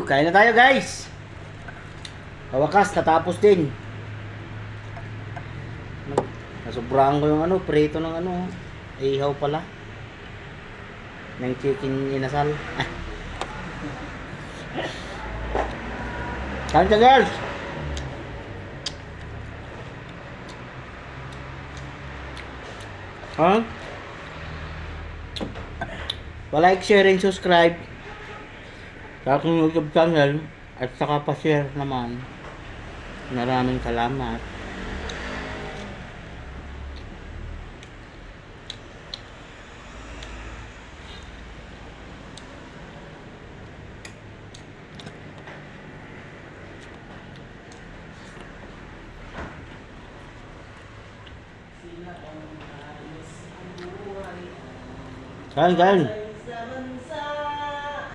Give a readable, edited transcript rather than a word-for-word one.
Kain na tayo guys. Kawakas, natapos din. Nasobrahan ko yung prito ng ihaw pala. Ng chicken inasal. Kain ka girls. Ha? Pa-like, share, and subscribe sa aking YouTube channel at saka pa-share naman. Maraming salamat. Kain, kain.